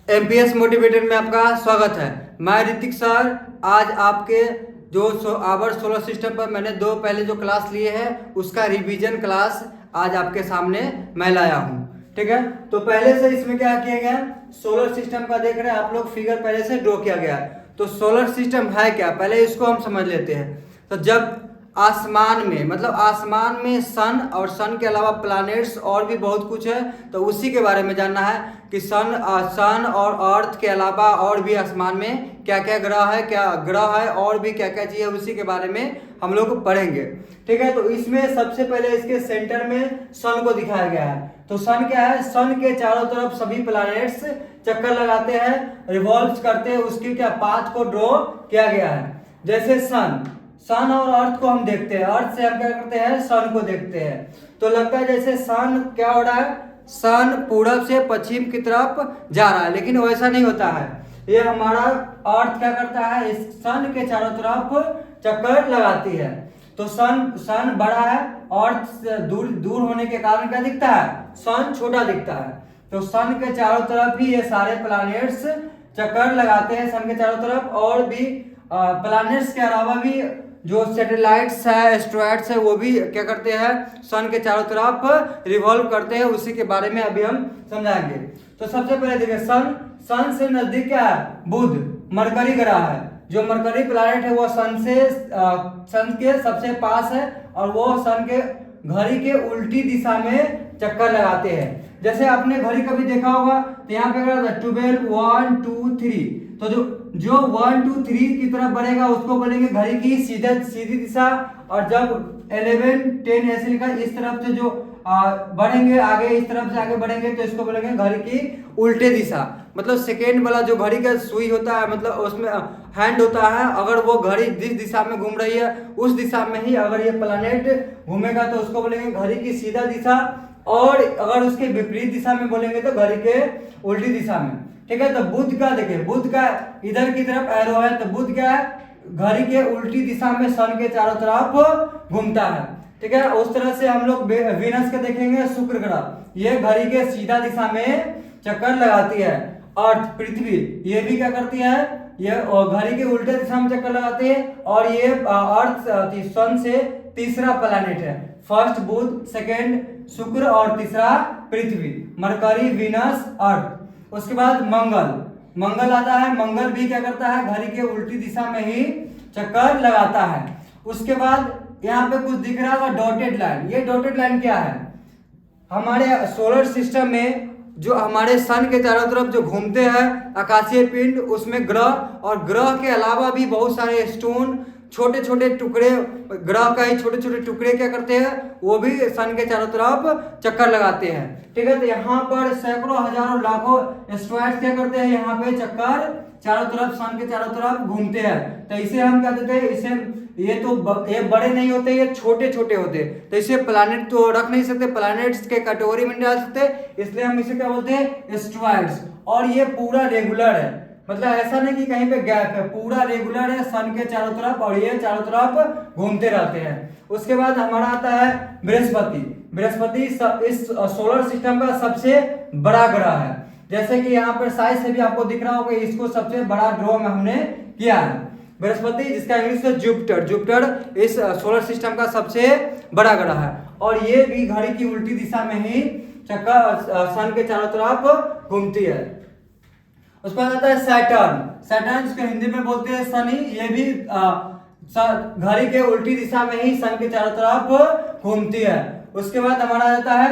MPS motivator में आपका स्वागत है। मैं ऋतिक सर आज आपके जो आवर सोलर सिस्टम पर मैंने दो पहले जो क्लास लिए हैं उसका रिवीजन क्लास आज आपके सामने मैं लाया हूँ। ठीक है, तो पहले से इसमें क्या किया गया, सोलर सिस्टम का देख रहे हैं आप लोग, फिगर पहले से ड्रॉ किया गया है। तो सोलर सिस्टम है क्या, पहले इसको हम समझ लेते हैं। तो जब आसमान में मतलब आसमान में सन और सन के अलावा प्लैनेट्स और भी बहुत कुछ है, तो उसी के बारे में जानना है कि सन और अर्थ के अलावा और भी आसमान में क्या क्या ग्रह है और भी क्या क्या चीज़ है, उसी के बारे में हम लोग पढ़ेंगे। ठीक है, तो इसमें सबसे पहले इसके सेंटर में सन को दिखाया गया है। तो सन क्या है, सन के चारों तरफ सभी प्लैनेट्स चक्कर लगाते हैं, रिवॉल्व करते हैं, उसकी क्या पाथ को ड्रॉ किया गया है। जैसे सन और अर्थ को हम देखते हैं, अर्थ से हम क्या करते हैं, सन को देखते हैं। तो लगता है जैसे सन क्या हो रहा है, सन पूरब से पश्चिम की तरफ जा रहा है, लेकिन वैसा नहीं होता है। ये हमारा अर्थ क्या करता है, इस सन के चारों तरफ चक्कर लगाती है। तो सन बड़ा है, अर्थ से दूर होने के कारण क्या दिखता है, सन छोटा दिखता है। तो सन के चारों तरफ ही ये सारे प्लैनेट्स चक्कर लगाते हैं, सन के चारों तरफ। और भी प्लैनेट्स के अलावा भी जो सैटेलाइट्स है, एस्ट्रॉयड्स है, वो भी क्या करते हैं, सन के चारों तरफ रिवॉल्व करते हैं, उसी के बारे में अभी हम समझाएंगे। तो सबसे पहले देखिए, सन से नजदीक क्या है, बुध मरकरी ग्रह है। जो मरकरी प्लैनेट है वो सन के सबसे पास है, और वो सन के घड़ी के उल्टी दिशा में चक्कर लगाते हैं। जैसे आपने घड़ी कभी देखा होगा, तो यहाँ पे 12 1 2 3, तो जो 1 2 3 की तरफ बढ़ेगा उसको बोलेंगे घड़ी की सीधी दिशा। और जब 11 10 ऐसे लिखा, इस तरफ से जो बढ़ेंगे आगे, इस तरफ से आगे बढ़ेंगे, तो इसको बोलेंगे घड़ी की उल्टे दिशा। मतलब सेकेंड वाला जो घड़ी का सुई होता है, मतलब उसमें हैंड होता है, अगर वो घड़ी जिस दिशा में घूम रही है उस दिशा में ही अगर ये प्लैनेट घूमेगा तो उसको बोलेंगे घड़ी की सीधा दिशा। और अगर उसके विपरीत दिशा में बोलेंगे तो घड़ी के उल्टी दिशा में। ठीक है, तो बुध का देखिए, बुध का इधर की तरफ एरो है, तो बुध क्या है, घड़ी के उल्टी दिशा में सन के चारों तरफ घूमता है। ठीक है, उस तरह से हम लोग वीनस के देखेंगे, शुक्र ग्रह, ये घड़ी के सीधा दिशा में चक्कर लगाती है। अर्थ पृथ्वी ये भी क्या करती है, ये घड़ी के उल्टे दिशा में चक्कर लगाती है। और ये अर्थ सन से तीसरा प्लैनेट है। फर्स्ट बुध, सेकेंड शुक्र और तीसरा पृथ्वी, मरकरी, वीनस, अर्थ। उसके बाद मंगल आता है। मंगल भी क्या करता है, घड़ी के उल्टी दिशा में ही चक्कर लगाता है। उसके बाद यहाँ पे कुछ दिख रहा होगा डॉटेड लाइन। ये डॉटेड लाइन क्या है, हमारे सोलर सिस्टम में जो हमारे सन के चारों तरफ जो घूमते हैं आकाशीय पिंड, उसमें ग्रह और ग्रह के अलावा भी बहुत सारे स्टोन, छोटे छोटे टुकड़े, ग्रह का ही छोटे छोटे टुकड़े क्या करते हैं, वो भी सन के चारों तरफ चक्कर लगाते हैं। ठीक है, तो यहाँ पर सैकड़ों हजारों लाखों एस्ट्रॉयड्स क्या करते हैं, यहाँ पे चक्कर चारों तरफ सन के चारों तरफ घूमते हैं। तो इसे हम क्या कहते हैं, इसे ये बड़े नहीं होते, ये छोटे छोटे होते, तो इसे प्लैनेट तो रख नहीं सकते, प्लैनेट्स के कैटेगरी में नहीं डाल सकते, इसलिए हम इसे क्या बोलते हैं, एस्ट्रॉयड्स। और ये पूरा रेगुलर है, मतलब ऐसा नहीं कि कहीं पे गैप है, पूरा रेगुलर है सन के चारों तरफ, और ये चारों तरफ घूमते रहते हैं। उसके बाद हमारा आता है बृहस्पति इस सोलर सिस्टम का सबसे बड़ा ग्रह है। जैसे कि यहाँ पर साइज से भी आपको दिख रहा होगा, इसको सबसे बड़ा ड्रॉ में हमने किया है बृहस्पति, जिसका इंग्लिश में जुपिटर इस सोलर सिस्टम का सबसे बड़ा ग्रह है। और ये भी घड़ी की उल्टी दिशा में ही चक्कर सन के चारों तरफ घूमती है। उसके बाद आता है सैटर्न जिसको हिंदी में बोलते हैं शनि। ये भी घड़ी के उल्टी दिशा में ही सन के चारों तरफ घूमती है। उसके बाद हमारा आता है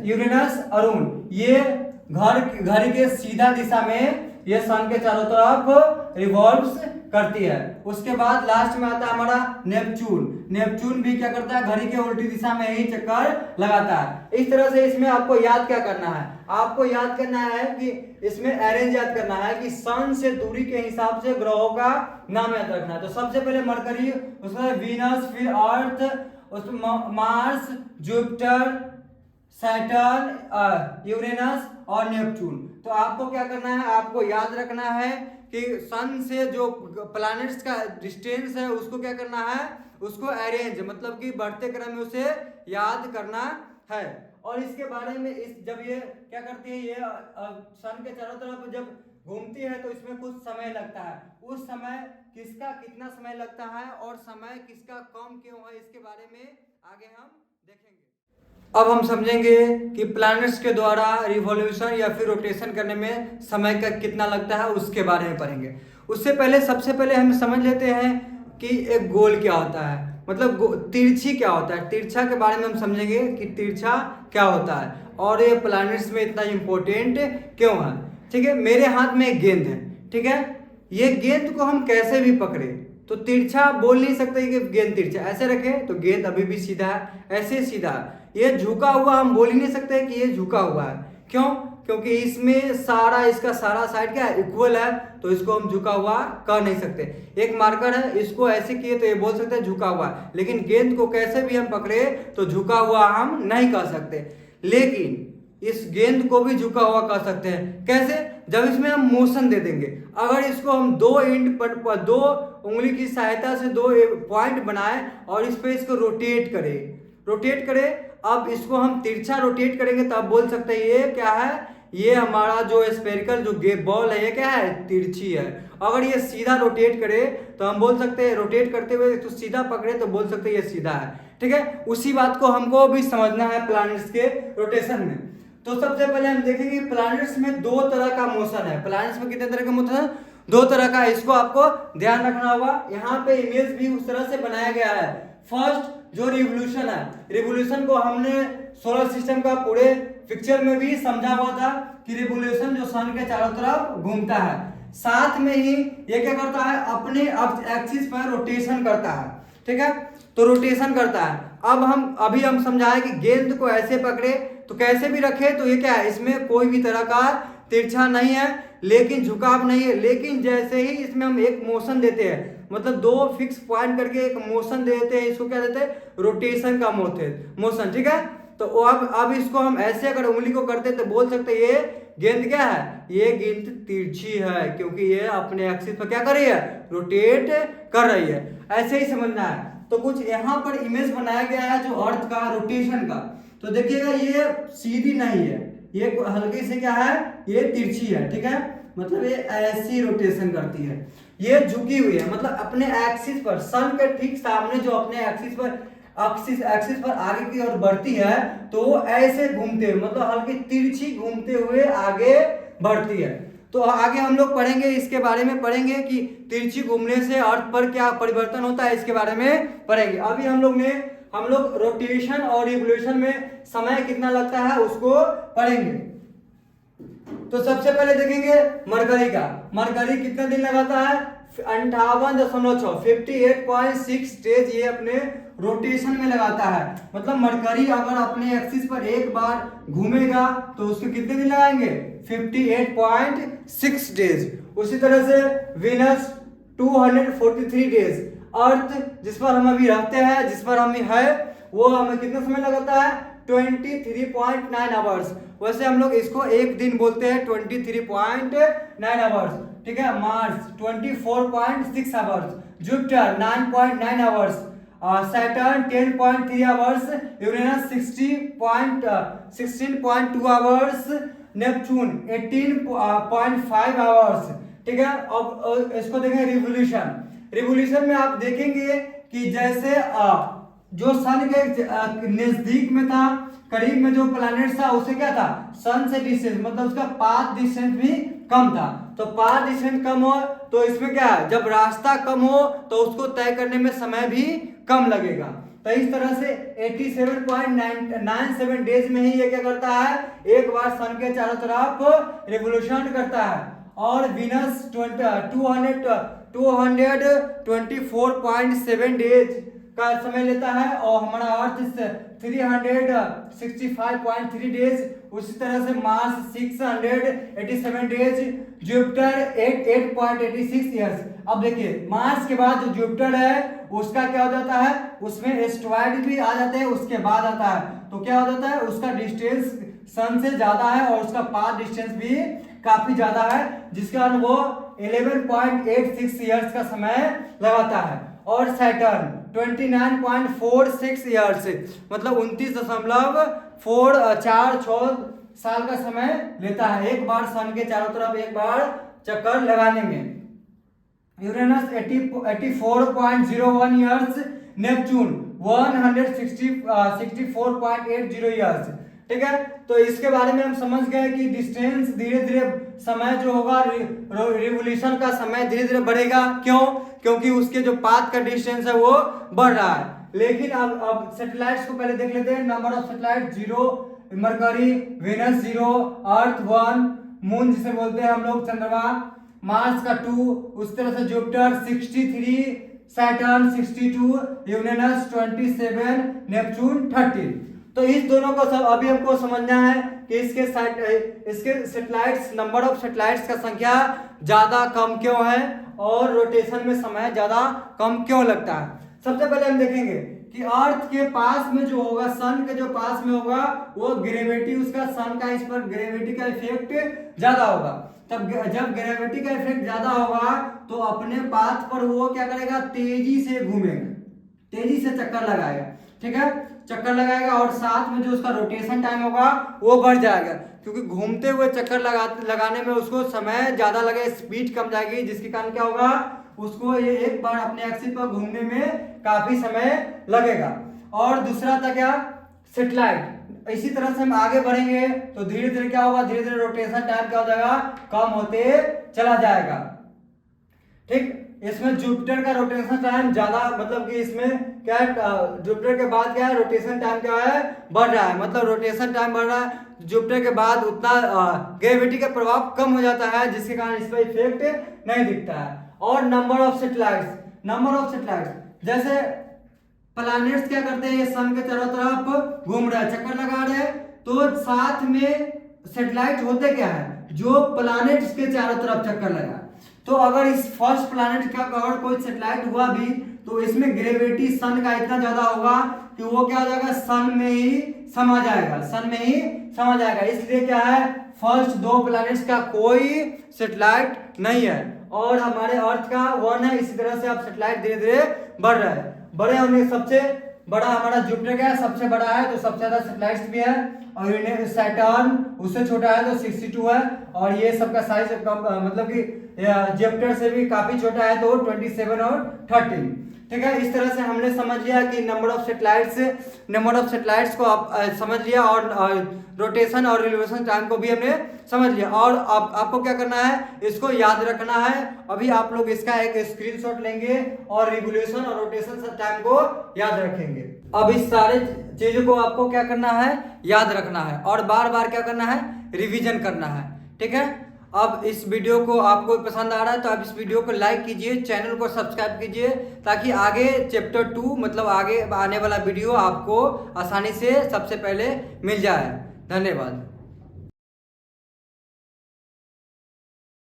यूरेनस, अरुण। ये घड़ी के सीधा दिशा में ये सन के चारों तरफ रिवॉल्व्स करती है। उसके बाद लास्ट में आता है हमारा नेपच्यून भी क्या करता है, घड़ी के उल्टी दिशा में ही चक्कर लगाता है। इस तरह से इसमें आपको याद क्या करना है, आपको याद करना है कि इसमें अरेंज याद करना है कि सन से दूरी के हिसाब से ग्रहों का नाम याद रखना है। तो सबसे पहले मरकरी, उसके बाद वीनस, फिर अर्थ, उसमें मार्स, जुपिटर, सैटर्न, यूरेनस और नेपच्यून। तो आपको क्या करना है, आपको याद रखना है कि सन से जो प्लैनेट्स का डिस्टेंस है उसको क्या करना है, उसको अरेंज मतलब कि बढ़ते क्रम में उसे याद करना है। और इसके बारे में जब ये क्या करती है, ये सन के चारों तरफ जब घूमती है तो इसमें कुछ समय लगता है। उस समय किसका कितना समय लगता है और समय किसका कम क्यों है, इसके बारे में आगे हम देखेंगे। अब हम समझेंगे कि प्लैनेट्स के द्वारा रिवॉल्यूशन या फिर रोटेशन करने में समय का कितना लगता है, उसके बारे में पढ़ेंगे। उससे पहले सबसे पहले हम समझ लेते हैं कि एक गोल क्या होता है, मतलब तिरछी क्या होता है। तिरछा के बारे में हम समझेंगे कि तिरछा क्या होता है और ये प्लैनेट्स में इतना इम्पोर्टेंट क्यों है। ठीक है, मेरे हाथ में एक गेंद है, ठीक है, ये गेंद को हम कैसे भी पकड़े तो तिरछा बोल नहीं सकते कि गेंद तिरछा, ऐसे रखे तो गेंद अभी भी सीधा है, ऐसे सीधा है। ये झुका हुआ हम बोल ही नहीं सकते कि ये झुका हुआ है, क्यों? क्योंकि इसमें इसका सारा साइड क्या है, इक्वल है, तो इसको हम झुका हुआ कह नहीं सकते। एक मार्कर है, इसको ऐसे किए तो ये बोल सकते हैं झुका हुआ, लेकिन गेंद को कैसे भी हम पकड़े तो झुका हुआ हम नहीं कह सकते। लेकिन इस गेंद को भी झुका हुआ कह सकते हैं। कैसे? जब इसमें हम मोशन दे देंगे। अगर इसको हम दो एंड पर दो उंगली की सहायता से दो पॉइंट बनाए और इस पे इसको रोटेट करें, अब इसको हम तिरछा रोटेट करेंगे तब बोल सकते हैं ये क्या है, ये हमारा जो स्फेरिकल जो बॉल है ये क्या है, तिरछी है। अगर ये सीधा रोटेट करे तो हम बोल सकते हैं, रोटेट करते हुए तो सीधा पकड़े तो बोल सकते हैं ये सीधा है। ठीक है, उसी बात को हमको भी समझना है प्लैनेट्स के रोटेशन में। तो सबसे पहले हम देखेंगे प्लैनेट्स में दो तरह का मोशन है। प्लैनेट्स में कितने तरह का मोशन है? दो तरह का। इसको आपको ध्यान रखना होगा। यहाँ पे इमेज भी उस तरह से बनाया गया है। फर्स्ट जो रिवोल्यूशन है, रिवोल्यूशन को हमने सोलर सिस्टम का पूरे पिक्चर में भी समझा हुआ था कि रिवोल्यूशन जो सन के चारों तरफ घूमता है, साथ में ही ये क्या करता है, अपने एक्सिस पर रोटेशन करता है। ठीक है, तो रोटेशन करता है। अभी हम समझाएं कि गेंद को ऐसे पकड़े तो कैसे भी रखे तो ये क्या है, इसमें कोई भी तरह का तिरछा नहीं है, लेकिन झुकाव नहीं है। लेकिन जैसे ही इसमें हम एक मोशन देते हैं, मतलब दो फिक्स पॉइंट करके एक मोशन देते हैं, इसको क्या देते हैं, रोटेशन का मोशन। ठीक है, तो अब इसको हम ऐसे अगर उंगली को करते तो बोल सकते हैं ये गेंद क्या है, ये गेंद तिरछी है, क्योंकि ये अपने एक्सिस पर क्या कर रही है, रोटेट कर रही है। ऐसे ही समझना है। तो कुछ यहाँ पर इमेज बनाया गया है जो अर्थ का रोटेशन का। तो देखिएगा ये सीधी नहीं है, ये हल्की से क्या है, ये तिरछी है। ठीक है, मतलब ये ऐसी रोटेशन करती है। ये झुकी हुई है, मतलब अपने एक्सिस पर, सन के ठीक सामने जो अपने एक्सिस पर आगे की ओर बढ़ती है तो वो ऐसे घूमते हुए, मतलब हल्की तिरछी घूमते हुए आगे बढ़ती है। तो आगे हम लोग पढ़ेंगे, इसके बारे में पढ़ेंगे कि तिरछी घूमने से अर्थ पर क्या परिवर्तन होता है, इसके बारे में पढ़ेंगे। अभी हम लोग रोटेशन और रिवोल्यूशन में समय कितना लगता है उसको पढ़ेंगे। तो सबसे पहले देखेंगे मरकरी का। मरकरी कितना दिन लगाता है, 58.6 58.6 डेज ये अपने रोटेशन में लगाता है। मतलब मरकरी अगर अपने एक्सिस पर एक बार घूमेगा तो उसके कितने दिन लगाएंगे, 58.6 डेज। उसी तरह से वीनस 243 डेज। अर्थ जिस पर हम अभी रहते हैं, जिस पर हम है, वो हमें कितना समय लगाता है, 23.9 आवर्स। वैसे हम लोग इसको एक दिन बोलते हैं, 23.9 आवर्स। ठीक है, Mars 24.6 hours, Jupiter 9.9 hours, Saturn 10.3 hours, Uranus 16.2 hours, Neptune 18.5 hours. ठीक है, अब इसको देखें रिवोल्यूशन में आप देखेंगे कि जैसे जो सन के नजदीक में था, करीब में जो प्लैनेट था, उसे क्या था, सन से डिस्टेंस, मतलब उसका पाथ डिस्टेंस भी कम था। तो पाथ डिस्टेंस कम हो तो इसमें क्या है, जब रास्ता कम हो तो उसको तय करने में समय भी कम लगेगा। तो इस तरह से 87.97 डेज में ही ये क्या करता है, एक बार सन के चारों तरफ रिवोल्यूशन करता है। और वीनस 224.7 डेज का समय लेता है, और हमारा अर्थ 365.3 डेज। उसी तरह से मार्स 687 डेज, जुपिटर 8.86 ईयर्स। अब देखिए मार्स के बाद जो जुपिटर है उसका क्या हो जाता है, उसमें एस्ट्रॉयड भी आ जाते हैं, उसके बाद आता है। तो क्या हो जाता है, उसका डिस्टेंस सन से ज्यादा है और उसका पाथ डिस्टेंस भी काफी ज्यादा है, जिसके कारण वो 11.86 ईयर्स का समय लगाता है। और सैटर्न 29.46 ईयर्स, मतलब 29.46 साल का समय लेता है एक बार सन के चारों तरफ एक बार चक्कर लगाने में। Uranus 84.01 years, Neptune 164.80 years. ठीक है, तो इसके बारे में हम समझ गए कि डिस्टेंस धीरे धीरे समय जो होगा रिवोल्यूशन का समय धीरे धीरे बढ़ेगा। क्यों? क्योंकि उसके जो पाथ का डिस्टेंस है वो बढ़ रहा है। लेकिन अब सैटेलाइट्स को पहले देख लेते हैं। Number of satellite 0, Mercury, Venus 0, Earth 1, Moon जिसे बोलते हैं हम लोग चंद्रमा, मार्स का 2, उस तरह से जुपिटर 63, सैटर्न 62, यूरेनस 27, नेपच्यून 30। तो इस दोनों को सब अभी हमको समझना है कि इसके सैटेलाइट्स, नंबर ऑफ सैटेलाइट्स का संख्या ज्यादा कम क्यों है और रोटेशन में समय ज्यादा कम क्यों लगता है। सबसे पहले हम देखेंगे कि अर्थ के पास में जो होगा, सन के जो पास में होगा, वो ग्रेविटी, उसका सन का इस पर ग्रेविटी का इफेक्ट ज्यादा होगा। तब जब ग्रेविटी का इफेक्ट ज्यादा होगा तो अपने पाथ पर वो क्या करेगा, तेजी से घूमेगा, तेजी से चक्कर लगाएगा। ठीक है, चक्कर लगाएगा और साथ में जो उसका रोटेशन टाइम होगा वो बढ़ जाएगा, क्योंकि घूमते हुए चक्कर लगाने में उसको समय ज्यादा लगेगा, स्पीड कम जाएगी, जिसके कारण क्या होगा, उसको ये एक बार अपने एक्सिस पर घूमने में काफी समय लगेगा। और दूसरा था क्या, सैटेलाइट। इसी तरह से हम आगे बढ़ेंगे तो धीरे धीरे क्या होगा, धीरे धीरे रोटेशन टाइम क्या हो जाएगा, कम होते चला जाएगा। ठीक, इसमें जुपिटर का रोटेशन टाइम ज्यादा, मतलब कि इसमें क्या है, जुपिटर के बाद क्या है, रोटेशन टाइम क्या है, बढ़ रहा है, मतलब रोटेशन टाइम बढ़ रहा है। जुपिटर के बाद उतना ग्रेविटी का प्रभाव कम हो जाता है, जिसके कारण इस पर इफेक्ट नहीं दिखता है। और नंबर ऑफ सैटेलाइट्स, जैसे प्लैनेट्स क्या करते हैं, ये सन के चारों तरफ घूम रहे हैं, चक्कर लगा रहे हैं, तो साथ में सैटेलाइट होते क्या है, जो प्लैनेट्स के चारों तरफ चक्कर लगा। तो अगर इस फर्स्ट प्लैनेट का अगर कोई सैटेलाइट हुआ भी तो इसमें ग्रेविटी सन का इतना ज्यादा होगा कि वो क्या हो जाएगा, सन में ही समा जाएगा। इसलिए क्या है, फर्स्ट 2 प्लैनेट्स का कोई सैटेलाइट नहीं है और हमारे अर्थ का 1 है। इसी तरह से अब सैटेलाइट धीरे धीरे बढ़ रहा है। बड़े होने, सबसे बड़ा हमारा जुपिटर का है, सबसे बड़ा है तो सबसे ज्यादा सैटेलाइट्स भी है। और सैटर्न उससे छोटा है तो 62 है। और ये सबका साइज मतलब कि जुपिटर से भी काफी छोटा है तो 27 और 13। ठीक है, इस तरह से हमने समझ लिया कि नंबर ऑफ सैटेलाइट्स को आप समझ लिया और रोटेशन और रिवोल्यूशन टाइम को भी हमने समझ लिया। और आपको क्या करना है, इसको याद रखना है। अभी आप लोग इसका एक स्क्रीनशॉट लेंगे और रिवोल्यूशन और रोटेशन टाइम को याद रखेंगे। अब इस सारे चीजों को आपको क्या करना है, याद रखना है और बार बार क्या करना है, रिवीजन करना है। ठीक है, अब इस वीडियो को आपको पसंद आ रहा है तो आप इस वीडियो को लाइक कीजिए, चैनल को सब्सक्राइब कीजिए, ताकि आगे चैप्टर 2 मतलब आगे आने वाला वीडियो आपको आसानी से सबसे पहले मिल जाए। धन्यवाद।